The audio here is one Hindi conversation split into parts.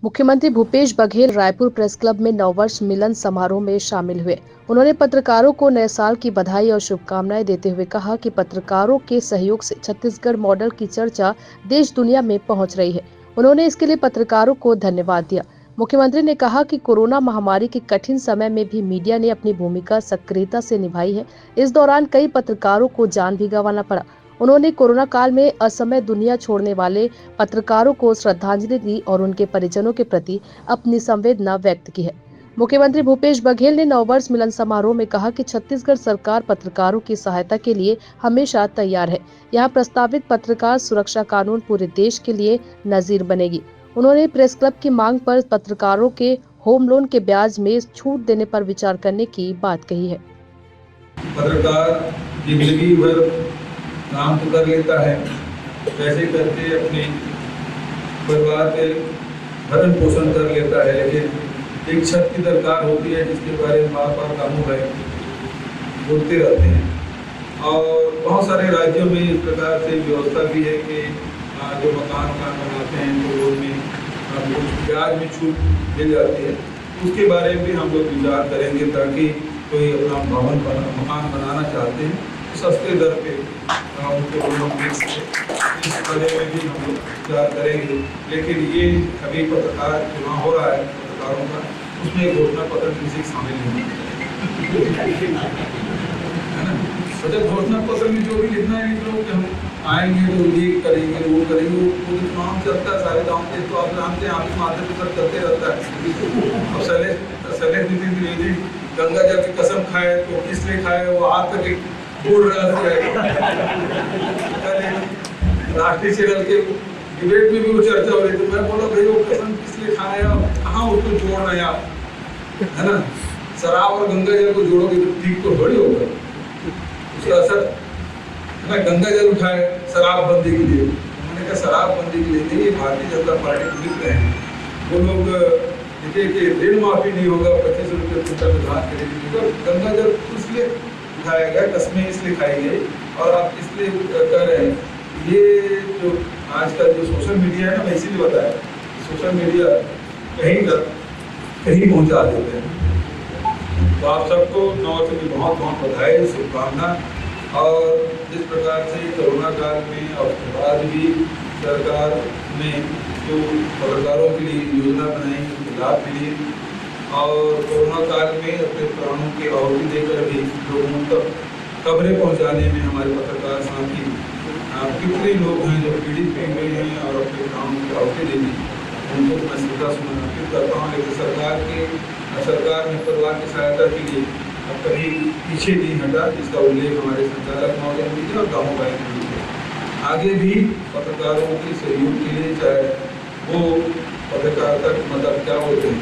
मुख्यमंत्री भूपेश बघेल रायपुर प्रेस क्लब में नववर्ष मिलन समारोह में शामिल हुए। उन्होंने पत्रकारों को नए साल की बधाई और शुभकामनाएं देते हुए कहा कि पत्रकारों के सहयोग से छत्तीसगढ़ मॉडल की चर्चा देश दुनिया में पहुंच रही है। उन्होंने इसके लिए पत्रकारों को धन्यवाद दिया। मुख्यमंत्री ने कहा कि कोरोना महामारी के कठिन समय में भी मीडिया ने अपनी भूमिका सक्रियता से निभाई है। इस दौरान कई पत्रकारों को जान भी गंवाना पड़ा। उन्होंने कोरोना काल में असमय दुनिया छोड़ने वाले पत्रकारों को श्रद्धांजलि दी और उनके परिजनों के प्रति अपनी संवेदना व्यक्त की है। मुख्यमंत्री भूपेश बघेल ने नववर्ष मिलन समारोह में कहा कि छत्तीसगढ़ सरकार पत्रकारों की सहायता के लिए हमेशा तैयार है। यहाँ प्रस्तावित पत्रकार सुरक्षा कानून पूरे देश के लिए नजीर बनेगी। उन्होंने प्रेस क्लब की मांग पर पत्रकारों के होम लोन के ब्याज में छूट देने पर विचार करने की बात कही है। पत्रकार जिंदगी भर काम तो कर लेता है, वैसे करके अपने परिवार के भरण पोषण कर लेता है, लेकिन एक छत की दरकार होती है जिसके बारे में बार-बार कानून भाई बोलते रहते हैं। और बहुत सारे राज्यों में इस प्रकार से व्यवस्था भी है कि जो मकान बनाते हैं तो उनमें ब्याज में छूट मिल जाती है। उसके बारे में भी हम लोग विचार करेंगे ताकि कोई अपना मकान बनाना चाहते हैं तो सस्ते दर पे उनको लोन मिल सके। इस बारे में भी हम लोग विचार करेंगे। लेकिन ये अभी पत्रकार चुनाव हो रहा है पत्रकारों का, उसमें घोषणा पत्र किसी शामिल नहीं है ना। तो घोषणा पत्र में जो भी लिखना है लिख लो कि हम आएंगे तो ये करेंगे वो करेंगे, वो चुनाव चलता है सारे गाँव के, तो आप जानते हैं आपके माध्यम से चलते रहता है। अब शैलेश नितिन द्विवेदी गंगा जल की कसम खाए तो किसने खाए वो आज तक बोल रहा है। राष्ट्रीय चैनल के डिबेट में भी वो चर्चा हो रही थी। मैं बोला भाई वो कसम किसने खाया, कहाँ उसको जोड़ना है आप, है ना। शराब और गंगा जल को जोड़ोगे तो ठीक तो थोड़ी होगा, उसका असर है ना। गंगा जल उठाए शराब बंदी के लिए, उन्होंने कहा शराब बंदी के लिए नहीं, ये भारतीय जनता पार्टी को लिख रहे हैं। वो लोग लिखे कि ऋण माफी नहीं होगा, 25 रुपये कुंटल धान खरीदेंगे। तो गंगा जल इसलिए उठाया गया, कस्में इसलिए खाई गई और आप इसलिए कह रहे हैं। ये जो आजकल जो सोशल मीडिया है ना, मैं इसीलिए बताया सोशल मीडिया कहीं पहुंचा देते हैं। तो आप सबको नववर्ष की बहुत बहुत बधाई, शुभकामना। और जिस प्रकार से कोरोना काल में और उसके बाद भी सरकार ने जो पत्रकारों के लिए योजना बनाई, लाभ मिली और कोरोना काल में अपने प्राणों की आहुति देकर भी लोगों तक खबरें पहुंचाने में हमारे पत्रकार साथी कितने लोग हैं जो पीड़ित भी हुए हैं और अपने प्राणों की आहुति दे दी, उनको मैं श्रद्धा समर्पित करता हूँ। लेकिन सरकार ने परिवार की सहायता के लिए अब कभी पीछे नहीं हटा, जिसका उल्लेख हमारे संचालक महोदय ने किया और गाँव भाई ने किया। आगे भी पत्रकारों के सहयोग के लिए, चाहे वो पत्रकारिता मतलब क्या बोलते हैं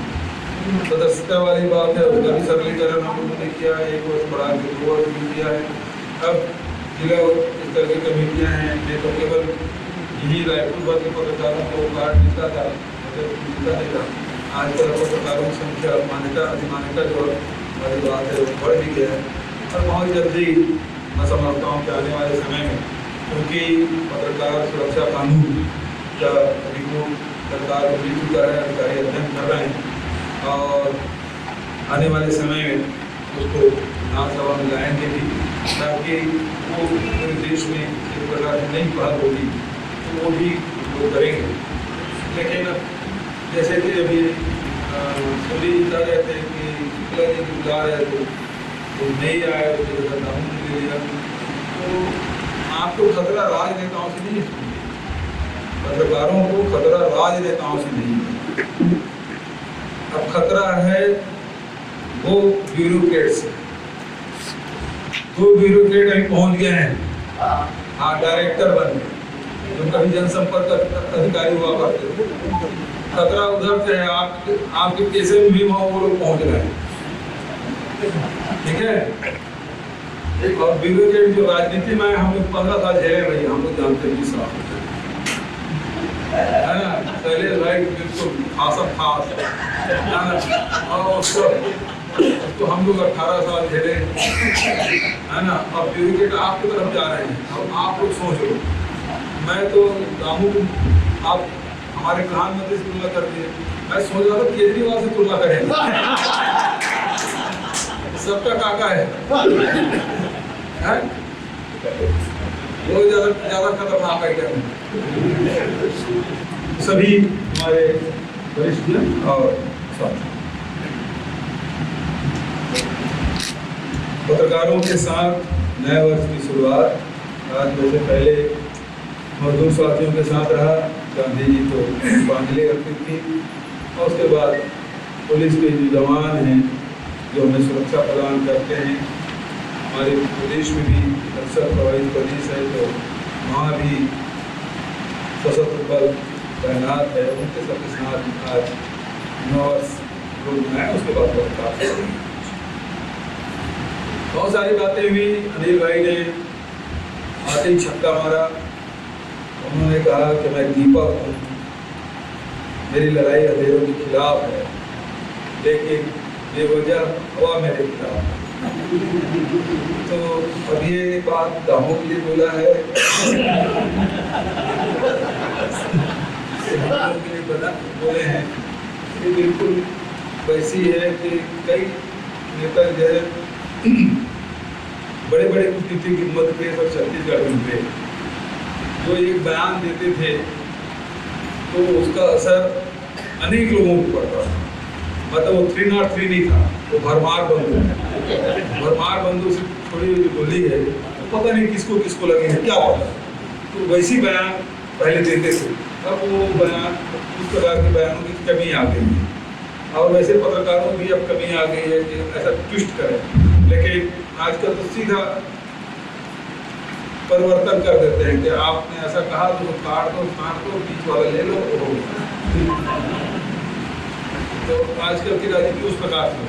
सदस्यता वाली बात है, उसका भी सरलीकरण हम लोगों ने किया है। 1 वर्ष बढ़ा के 2 वर्ष भी किया है। अब जिला इस तरह की कमेटियाँ हैं, नहीं तो केवल यही रायपुर भर के पत्रकारों को कार्ड मिलता था, मिलता नहीं था। आजकल पत्रकारों की संख्या अधिमान्यता जो हमारी बात है बढ़ भी गया है। और बहुत जल्दी मैं समझता हूँ कि आने वाले समय में, क्योंकि पत्रकार सुरक्षा कानून का रिपोर्ट सरकार को मिल चुका है, अधिकारी अध्ययन कर रहे हैं और आने वाले समय में उसको विधानसभा में लाएंगे भी, ताकि वो पूरे देश में एक प्रकार की नई पहल होगी तो वो भी लोग करेंगे। लेकिन जैसे कि अभी सभी बता रहे थे कि शुक्ला जी बुला रहे तो नहीं आए, तो कानून ले लिया। तो आपको खतरा राजनेताओं से नहीं है, पत्रकारों को खतरा राजनेताओं से नहीं है। अब खतरा है वो ब्यूरोक्रेट से। 2 ब्यूरोक्रेट अभी पहुंच गए हैं डायरेक्टर बन गए, जो कभी जनसंपर्क अधिकारी हुआ करते थे। खतरा उधर से है, आपके कैसे भी वहाँ वो लोग पहुंच रहे हैं, ठीक है। और ब्यूरोक्रेट जो राजनीति में हम लोग 15 साल झेले भाई, हम लोग जानते हैं किस है ना। पहले भाई बिल्कुल खास और उसको हम लोग 18 साल झेले, है ना। अब ब्यूरोक्रेट आपकी तरफ जा रहे हैं। अब आप लोग सोच लो, मैं तो रामू आप हमारे प्रधानमंत्री से तुलना कर दिए। मैं सोच रहा था केजरीवाल से तुलना करें, सबका काका है? वो ज्यादा खतरनाक है क्या? सभी हमारे वरिष्ठ और पत्रकारों के साथ नए वर्ष की शुरुआत आज वैसे पहले मजदूर साथियों के साथ रहा। गांधी जी को पुष्पांजलि अर्पित की और उसके बाद पुलिस के जो जवान हैं जो हमें सुरक्षा प्रदान करते हैं, हमारे प्रदेश में भी अक्सर प्रभावित प्रदेश है तो वहाँ भी सशस्त्र बल तैनात है, उनके सबके साथ आज नव वर्ष मनाया। उसके बाद बहुत सारी बातें हुई। अनिल भाई ने आते ही छक्का मारा, उन्होंने कहा कि मैं दीपक हूँ, मेरी लड़ाई अंधेरों के खिलाफ है, लेकिन बेवजह हवा मेरे खिलाफ है। तो अब ये बात दामों के लिए बोला है बोले हैं, ये बिल्कुल वैसी है कि कई नेता जो है बड़े बड़े कूटनीतिक मतभेद और छत्तीसगढ़ में हुए, जो एक बयान देते थे तो उसका असर अनेक लोगों को पड़ता था। मतलब वो 303 नहीं था, वो भरमार बंदूक है। भरमार बंदूक से छोड़ी हुई जो गोली है तो पता नहीं किसको किसको लगी है, क्या पता। तो वैसी बयान पहले देते थे, अब वो बयान उस प्रकार के बयानों की कमी आ गई है। और वैसे पत्रकारों भी अब कमी आ गई है कि ऐसा ट्विस्ट करें, लेकिन आजकल तो सीधा परिवर्तन कर देते हैं कि आपने ऐसा कहा तो काट दो, फाड़ दो, बीच वाला ले लो, हो गया। तो आजकल की राजनीति उस प्रकार से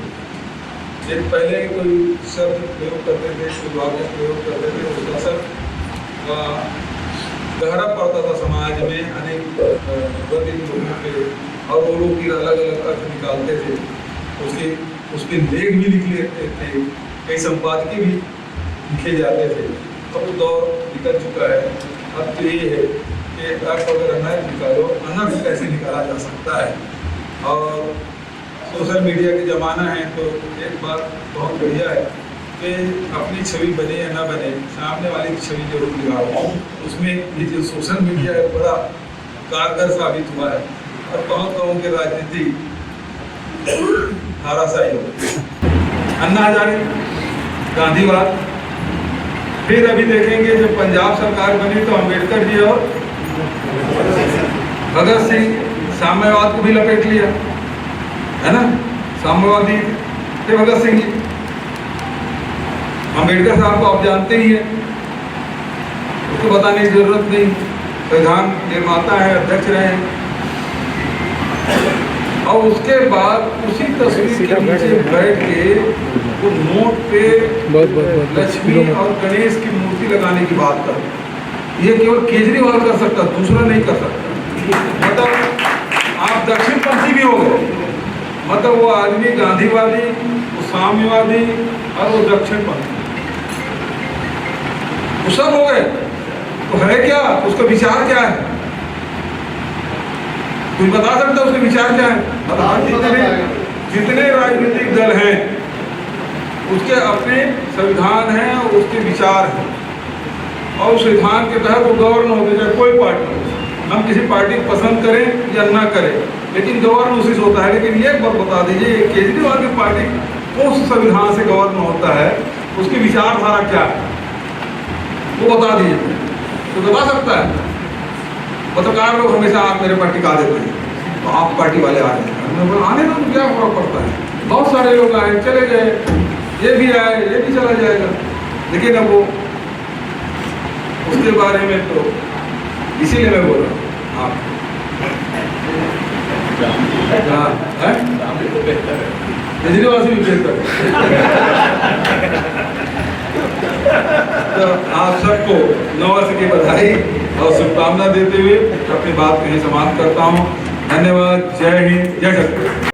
जिन पहले कोई शब्द प्रयोग करते थे, कोई वाक्य प्रयोग करते थे, उसका असर गहरा पड़ता था समाज में, अनेक वर्ग लोगों पे, और वो लोग भी अलग अलग अर्थ निकालते थे। उसके लेख भी लिख लेते थे, कई संपादकीय भी लिखे जाते थे। अब वो दौर निकल चुका है। अब तो ये है कि आप अगर अनर्थ निकालो, अनर्थ कैसे निकाला जा सकता है। और सोशल मीडिया के ज़माना है तो एक बात बहुत बढ़िया है कि अपनी छवि बने या ना बने, सामने वाले की छवि जरूर निकालो। उसमें ये जो सोशल मीडिया है बड़ा कारगर साबित हुआ है और बहुत लोगों की राजनीति धाराशाही हो गई। अन्ना हजारे, गांधीवाद, फिर अभी देखेंगे जब पंजाब सरकार बनी तो अंबेडकर जी और भगत सिंह साम्यवाद को भी लपेट लिया, है ना। साम्यवादी थे भगत सिंह जी। अंबेडकर साहब को आप जानते ही हैं, उसको बताने की जरूरत नहीं, संविधान निर्माता है, अध्यक्ष रहे हैं। और उसके बाद उसी तस्वीर के नीचे बैठ के वो नोट पे लक्ष्मी और गणेश की मूर्ति लगाने की बात कर, ये केवल केजरीवाल कर सकता, दूसरा नहीं कर सकता। मतलब आप दक्षिणपंथी भी हो गए, मतलब वो आदमी गांधीवादी, वो साम्यवादी और वो दक्षिणपंथी, वो सब हो गए। तो है क्या उसका विचार, क्या है? कोई बता सकता उसके विचार क्या है? जितने राजनीतिक दल हैं उसके अपने संविधान हैं और उसके विचार हैं, और उस संविधान के तहत वो गवर्न होते, चाहे कोई पार्टी हो। हम किसी पार्टी को पसंद करें या ना करें, लेकिन गवर्न उसी से होता है। लेकिन ये एक बात बता दीजिए, केजरीवाल की पार्टी उस संविधान से गवर्न होता है, उसकी विचारधारा क्या है वो बता दीजिए। तो बता सकता है? पत्रकार लोग हमेशा आप मेरे पर टिका देते हैं, तो आप पार्टी वाले आ रहे हैं, आने दो, क्या फर्क पड़ता है। बहुत सारे लोग आए, चले गए, ये भी आए, ये भी चला जाएगा। लेकिन अब वो उसके बारे में तो इसीलिए मैं बोल रहा हूँ आप केजरीवाल से भी बेहतर। तो आप सबको नव वर्ष की बधाई और शुभकामना देते हुए अपनी बात कहीं समाप्त करता हूँ। धन्यवाद। जय हिंद, जय जगन्नाथ।